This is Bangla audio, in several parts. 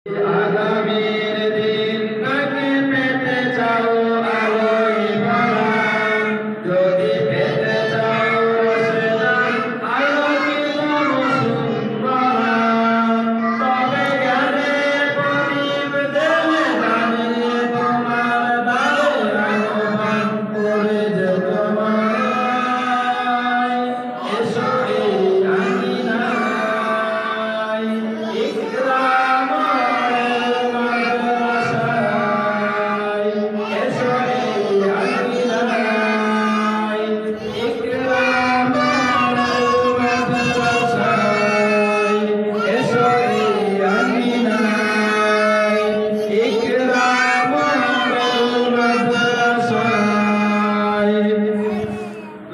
আগামীর দিনটাকে পেতে চাও আলোয় ভরা, যদি পেতে চাও রসদান আলোকিত বসুন্ধরা, তবে জ্ঞানের প্রদীপ জেলে দাঁড়িয়ে তোমার দ্বারে আহ্বান করে যে তোমায়, এসো এই আঙিনায় ইকরা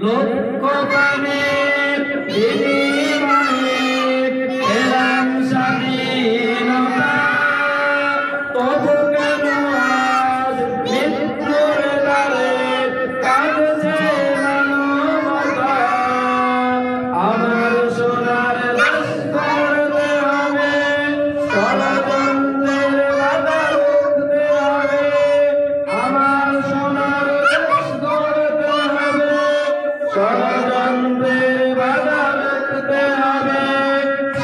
লোকগানের বিনিময়ে এলাম স্বাধীনতা, তবু কেন আজ মৃত্যুর দ্বারে কাঁদছে মানবতা। আমার সোনার দেশ গড়তে হবে, ষড়যন্ত্রের বাধা রুখতে হবে। আমার সোনার দেশ গড়তে হবে, ষড়যন্ত্রের বাধা রুখতে হবে।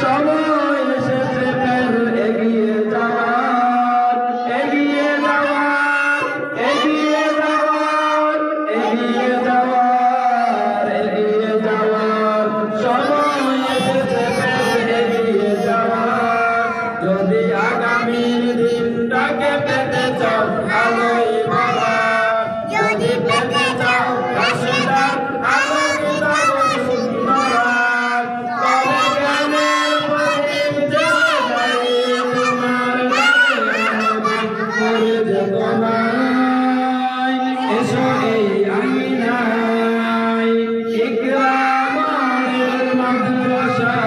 সময় এসেছে ফের এগিয়ে যাওয়ার, এগিয়ে যাওয়ার, এগিয়ে যাওয়ার, এগিয়ে যাওয়ার, এগিয়ে যাওয়ার। সময় এসেছে ফের এগিয়ে যাওয়ার, যদি আগামীর দিনটাকে পেতে চাও আলোয় ভরা, যদি পেতে চাও রসদার আলোকিত বসুন্ধরা, তবে জ্ঞানের প্রদীপ জেলে দাঁড়িয়ে তোমার দ্বারে আহ্বান করে যে তোমায়, এসো এই আঙিনায় ইকরা মাদ্রাসা।